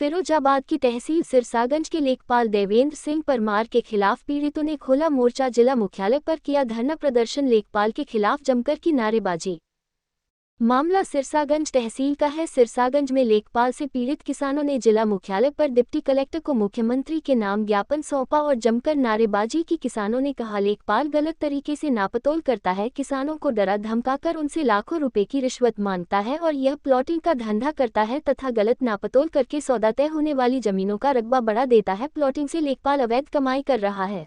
फिरोजाबाद की तहसील सिरसागंज के लेखपाल देवेंद्र सिंह परमार के खिलाफ पीड़ितों ने खोला मोर्चा। जिला मुख्यालय पर किया धरना प्रदर्शन। लेखपाल के खिलाफ जमकर की नारेबाजी। मामला सिरसागंज तहसील का है। सिरसागंज में लेखपाल से पीड़ित किसानों ने जिला मुख्यालय पर डिप्टी कलेक्टर को मुख्यमंत्री के नाम ज्ञापन सौंपा और जमकर नारेबाजी की। किसानों ने कहा, लेखपाल गलत तरीके से नापतोल करता है, किसानों को डरा धमकाकर उनसे लाखों रुपए की रिश्वत मांगता है और यह प्लॉटिंग का धंधा करता है तथा गलत नापतोल करके सौदा तय होने वाली जमीनों का रकबा बढ़ा देता है। प्लॉटिंग से लेखपाल अवैध कमाई कर रहा है।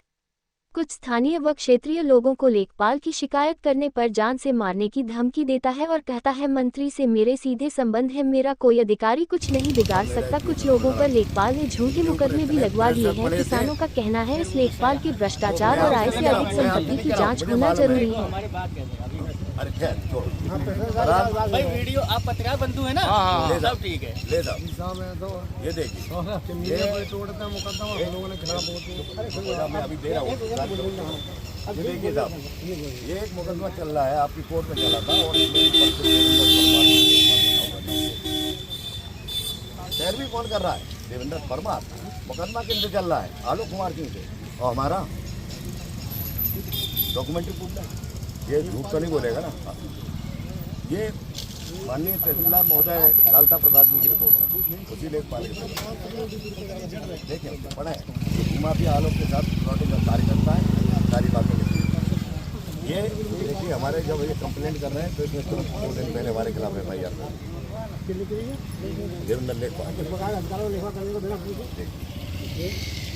कुछ स्थानीय व क्षेत्रीय लोगों को लेखपाल की शिकायत करने पर जान से मारने की धमकी देता है और कहता है, मंत्री से मेरे सीधे संबंध है, मेरा कोई अधिकारी कुछ नहीं बिगाड़ सकता। कुछ लोगों पर लेखपाल ने झूठे मुकदमे भी लगवा दिए हैं। किसानों का कहना है, इस लेखपाल के भ्रष्टाचार और आय से अधिक संपत्ति की जांच होना जरूरी है। भाई वीडियो आप पत्रकार बंधु है ना? हाँ, सब ठीक है। ले साहब ये देखिए, ये तोड़ता मुकदमा हम लोगों ने खिलाफ होते मैं अभी दे रहा हूँ। ये देखिए साहब, ये एक मुकदमा चल रहा है, आपकी कोर्ट में चला था और पैरवी कौन कर रहा है? देवेंद्र परमार। मुकदमा किनसे चल रहा है? आलोक कुमार सिंह से। और हमारा डॉक्यूमेंट्री प्रूफ है, ये झूठ तो नहीं बोलेगा ना। ये माननीय तहसीलदार महोदय लालता प्रसाद जी की रिपोर्ट है, उसी लेखपाल के देखें पढ़ा है। माफिया आलोक के साथ प्लॉटिंग का कार्य करता है, सारी बातें ये देखिए। हमारे जब ये कंप्लेंट कर रहे हैं तो इसमें तुरंत 2 दिन पहले हमारे खिलाफ FIR देवेंद्र लेखपाल।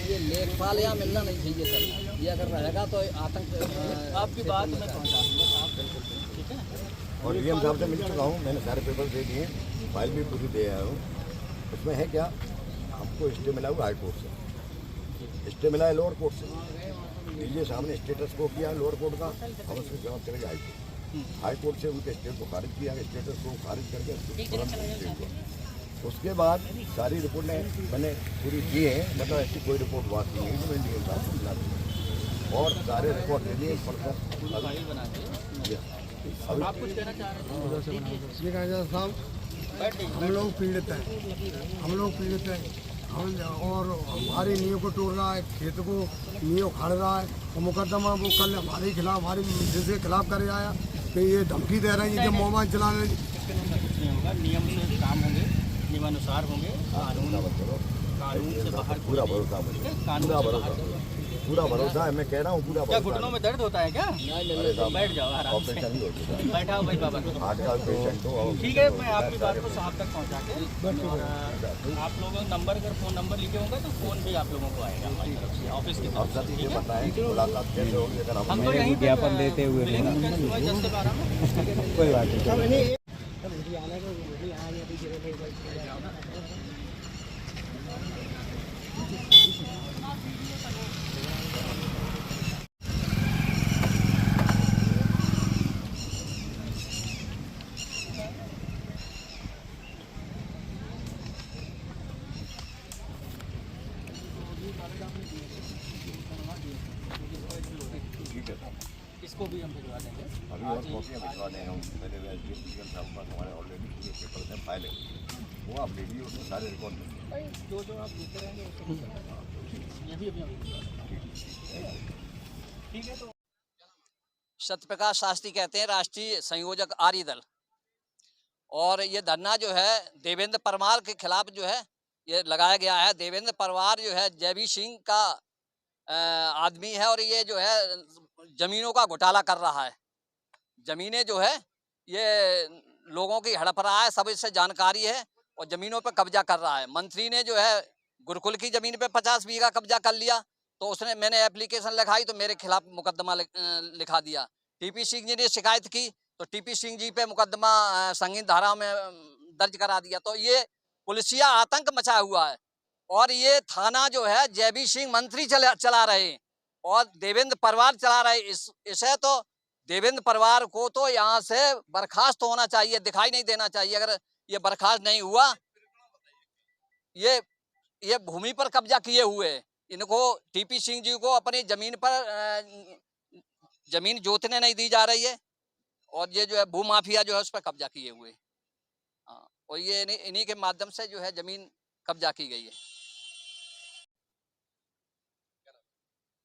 ये लेखपाल यहाँ मिलना नहीं चाहिए सर। ये अगर रहेगा तो आतंक। आपकी बात मैं पहुँचा दूँगा, ठीक है। और DM साहब से मिल चुका हूँ, मैंने सारे पेपर दे दिए, फाइल भी पूरी दे आया हूँ। उसमें है क्या, हमको स्टे मिला हुआ हाई कोर्ट से, स्टे मिला है लोअर कोर्ट से। लीजिए सामने स्टेटस को किया लोअर कोर्ट का, हम उसमें जवाब करेंगे हाई कोर्ट। हाई कोर्ट से उनके स्टेट को खारिज किया, स्टेटस को खारिज करके उसके बाद सारी रिपोर्टें मैंने पूरी की हैं। मतलब ऐसी कोई रिपोर्ट बाकी नहीं तो मैं साहब और सारे रिकॉर्ड दे दिए। आप कुछ कहना चाह रहे हैं? हम लोग पीड़ित हैं, हम और हमारी नींव को तोड़ रहा है, खेत को नींव उखाड़ रहा है और मुकदमा वो कल हमारे खिलाफ, हमारे जिसके खिलाफ करे आया कि ये धमकी दे रहे हैं, जब मोबाइल चला रहे हैं। नियम से काम होंगे, नियमानुसार होंगे, कानून से बाहर पूरा भरोसा मुझे, पूरा भरोसा है। मैं कह रहा हूँ पूरा भरोसा। घुटनों में दर्द होता है क्या? बैठ जाओ आराम से। ऑपरेशन ही होता बैठा हो भाई बाबा, आजकल पेशेंट को। ठीक है, मैं आपकी बात को साहब तक पहुँचा के और आप लोगों का नंबर, अगर फ़ोन नंबर लिखे होंगे तो फ़ोन भी आप लोगों को आएगा हमारी तरफ से, ऑफिस की तरफ से। ठीक है, बताएं मुलाकात कैसे होगी? अगर हम तो यहीं ज्ञापन देते हुए मिलेंगे 10 से 12 में। कोई बात नहीं। इसको भी हम भिजवा देंगे। अभी और कॉपियाँ भिजवा देंगे हम। मेरे एसडीएम साहब के पास हमारे ऑलरेडी पूरे पेपर हैं, फाइल है, वो आप ले लीजिए, उसमें सारे रिकॉर्ड में जो आप देते रहेंगे ये भी अभी ठीक है। तो सत्यप्रकाश शास्त्री कहते हैं, राष्ट्रीय संयोजक आर्य दल। और ये धरना जो है देवेंद्र परमार के खिलाफ जो है ये लगाया गया है। देवेंद्र परमार जो है जयवीर सिंह का आदमी है और ये जो है जमीनों का घोटाला कर रहा है। जमीनें जो है ये लोगों की हड़प रहा है, सब इससे जानकारी है और जमीनों पर कब्जा कर रहा है। मंत्री ने जो है गुरुकुल की जमीन पे 50 बीघा कब्जा कर लिया, तो उसने, मैंने एप्लीकेशन लिखाई तो मेरे खिलाफ मुकदमा लिखा दिया। TP सिंह जी ने शिकायत की तो TP सिंह जी पे मुकदमा संगीन धारा में दर्ज करा दिया। तो ये पुलिसिया आतंक मचा हुआ है और ये थाना जो है जयवीर सिंह मंत्री चला रहे हैं और देवेंद्र परमार चला रहे। इसे तो देवेंद्र परमार को तो यहाँ से बर्खास्त होना चाहिए, दिखाई नहीं देना चाहिए। अगर ये बर्खास्त नहीं हुआ, ये भूमि पर कब्जा किए हुए, इनको TP सिंह जी को अपनी जमीन पर जमीन जोतने नहीं दी जा रही है और ये जो है भूमाफिया जो है उस पर कब्जा किए हुए। हाँ, और ये इन्हीं के माध्यम से जो है जमीन कब्जा की गई है।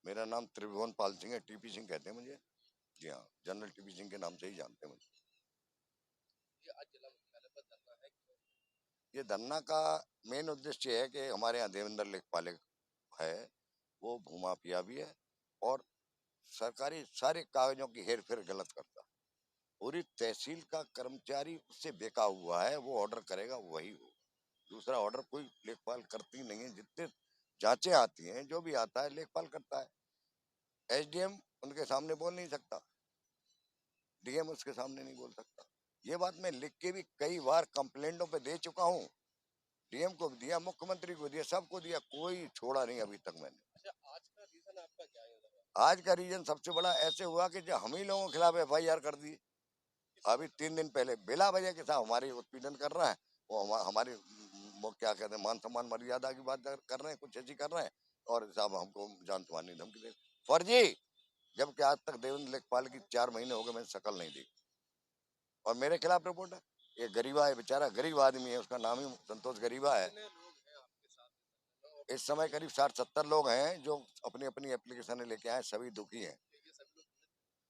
मेरा नाम त्रिभुवन पाल सिंह है, टीपी सिंह कहते हैं मुझे। जी हाँ, जनरल टीपी सिंह के नाम से ही जानते हैं मुझे। ये धरना का मेन उद्देश्य है कि हमारे यहाँ देवेंद्र लेखपाल है, वो भूमाफिया भी है और सरकारी सारे कागजों की हेर फेर गलत करता। पूरी तहसील का कर्मचारी उससे बेका हुआ है, वो ऑर्डर करेगा वही हो, दूसरा ऑर्डर कोई लेखपाल करती नहीं है। जितने जांचें आती हैं, जो भी आता है लेखपाल करता है। एसडीएम उनके सामने बोल नहीं सकता, डीएम उसके सामने नहीं बोल सकता। ये बात मैं लिख के भी कई बार कंप्लेंटों पे दे चुका हूँ, डीएम को भी दिया, मुख्यमंत्री को दिया, सबको दिया, कोई छोड़ा नहीं अभी तक मैंने। आज का रीजन सबसे बड़ा ऐसे हुआ कि जो हम ही लोगों के खिलाफ एफआईआर कर दी अभी 3 दिन पहले, बिला वजह के साथ हमारी उत्पीड़न कर रहा है। वो हमारी वो क्या कहते हैं, मान सम्मान मर्यादा की बात कर रहे हैं, कुछ ऐसी कर रहे हैं और साहब हमको जान से मारने की धमकी दे फर्जी। जबकि आज तक देवेंद्र लेखपाल की 4 महीने हो गए, मैंने शक्ल नहीं देखी और मेरे खिलाफ रिपोर्ट है। ये गरीबा है, बेचारा गरीब आदमी है, उसका नाम ही संतोष गरीबा है। इस समय करीब 60-70 लोग हैं जो अपनी अपनी एप्लीकेशन लेके आए, सभी दुखी हैं।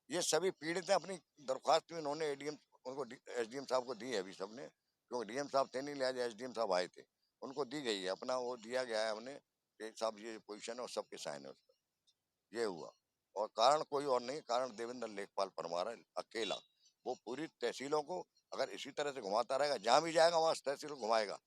ये सभी पीड़ित हैं, अपनी दरख्वास्त भी उन्होंने एडीएम उनको एसडीएम साहब को दी है अभी सबने, क्योंकि डीएम साहब थे नहीं, लिहाजा एसडीएम साहब आए थे, उनको दी गई है, अपना वो दिया गया है हमने कि साहब ये पोजीशन है और सबके साइन है उस पर। ये हुआ और कारण कोई और नहीं, कारण देवेंद्र लेखपाल परमार है अकेला। वो पूरी तहसीलों को अगर इसी तरह से घुमाता रहेगा, जहाँ भी जाएगा वहाँ तहसील को घुमाएगा।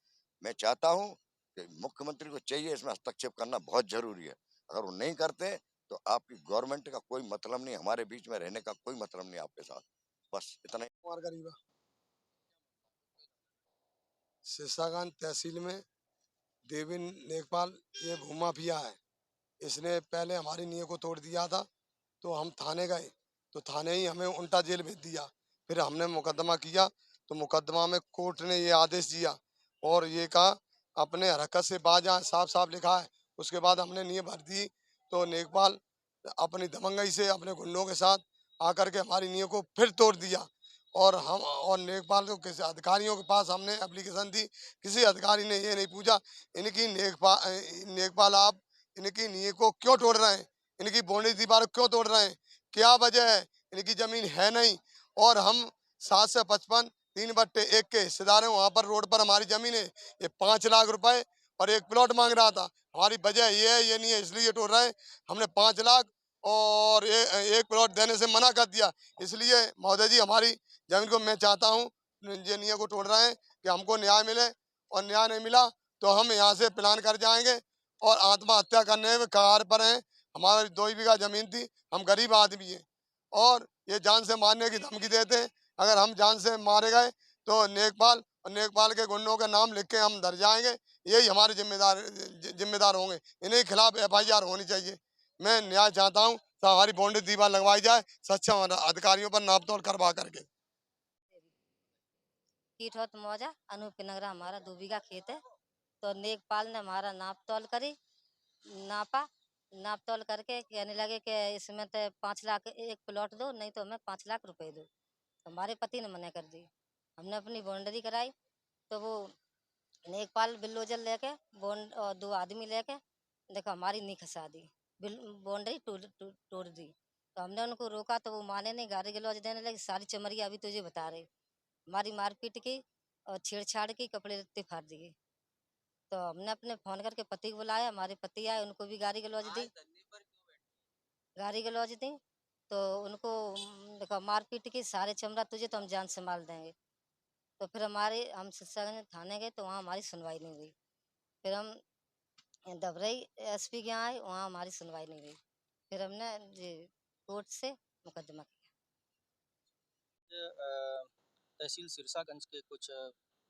मैं चाहता हूँ कि मुख्यमंत्री को चाहिए इसमें हस्तक्षेप करना बहुत जरूरी है। अगर वो नहीं करते तो आपकी गवर्नमेंट का कोई मतलब नहीं, हमारे बीच में रहने का कोई मतलब नहीं आपके साथ, बस इतना ही। कुमार गरीबा सिरसागंज तहसील में देवेंद्र लेखपाल ये भूमाफिया है। इसने पहले हमारी नींव को तोड़ दिया था, तो हम थाने गए, तो थाने ही हमें उल्टा जेल भेज दिया। फिर हमने मुकदमा किया, तो मुकदमा में कोर्ट ने ये आदेश दिया और ये कहा अपने हरकत से बाज आए, साफ साफ लिखा है। उसके बाद हमने नींव भर दी, तो लेखपाल अपनी दबंगई से अपने गुंडों के साथ आकर के हमारी नींव को फिर तोड़ दिया। और हम और लेखपाल को किसी अधिकारियों के पास हमने एप्लीकेशन दी, किसी अधिकारी ने ये नहीं पूछा इनकी लेखपाल आप इनकी नींव को क्यों तोड़ रहे हैं, इनकी बाउंड्री दीवार क्यों तोड़ रहे हैं, क्या वजह है, इनकी जमीन है नहीं। और हम 7 से 55 3/1 के हिस्सेदार हैं, वहाँ पर रोड पर हमारी जमीन है। ये 5 लाख रुपए और एक प्लॉट मांग रहा था। हमारी वजह ये है, ये नहीं है, इसलिए तोड़ रहे हैं। हमने 5 लाख और एक प्लॉट देने से मना कर दिया। इसलिए महोदय जी हमारी जमीन को मैं चाहता हूँ, ये नियम को तोड़ रहे हैं कि हमको न्याय मिले, और न्याय नहीं मिला तो हम यहाँ से प्लान कर जाएंगे और आत्महत्या करने के कगार पर हैं। हमारी 2 बीघा जमीन थी, हम गरीब आदमी हैं और ये जान से मारने की धमकी देते हैं। अगर हम जान से मारे गए तो लेखपाल और लेखपाल के गुंडों का नाम लिख के हम डर जाएंगे, यही हमारे जिम्मेदार होंगे। इनके खिलाफ एफआईआर होनी चाहिए। मैं न्याय चाहता हूँ, तो हमारी बाउंड्री दीवार लगवाई जाए सक्षम अधिकारियों पर नाप तोल करवा करके। कीठौत मौजा अनूप के नगरा हमारा 2 बीघा खेत है। तो लेखपाल ने हमारा नाप तोल करी, नापा, नाप तोल करके कहने लगे कि इसमें तो 5 लाख एक प्लॉट दो, नहीं तो हमें 5 लाख रुपए दो। तो हमारे पति ने मना कर दी। हमने अपनी बाउंड्री कराई, तो वो लेखपाल बिल्डोजर लेके बॉन्ड और 2 आदमी लेके देखो हमारी नहीं खसा दी, बाउंड्री तोड़ दी। तो हमने उनको रोका तो वो माने नहीं, गाली गलौज देने लगे, सारी चमरिया अभी तुझे बता रहे, हमारी मारपीट की और छेड़छाड़ की, कपड़े लत्ते फाड़ दिए। तो हमने अपने फोन करके पति को बुलाया, हमारे पति आए, उनको भी गाली गलौज दी। तो उनको देखो मारपीट की, सारे चमड़ा तुझे तो हम जान से मार देंगे। तो फिर हम सिरसागंज थाने गए, तो वहाँ हमारी सुनवाई नहीं हुई। फिर हम दबरई एसपी के यहाँ आए, वहाँ हमारी सुनवाई नहीं हुई। फिर हमने ये कोर्ट से मुकदमा किया। तहसील सिरसागंज के कुछ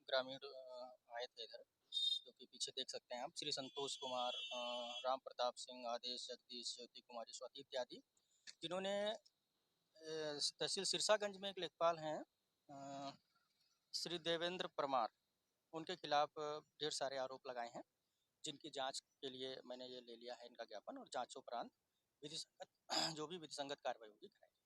ग्रामीण आए थे इधर, जो कि पीछे देख सकते हैं आप, श्री संतोष कुमार, राम प्रताप सिंह, आदेश, जगदीश, ज्योति कुमारी, स्वाति इत्यादि, जिन्होंने तहसील सिरसागंज में एक लेखपाल हैं श्री देवेंद्र परमार, उनके खिलाफ ढेर सारे आरोप लगाए हैं, जिनकी जांच के लिए मैंने ये ले लिया है इनका ज्ञापन, और जांच उपरांत विधि संगत जो भी विधि संगत कार्रवाई होगी कराई।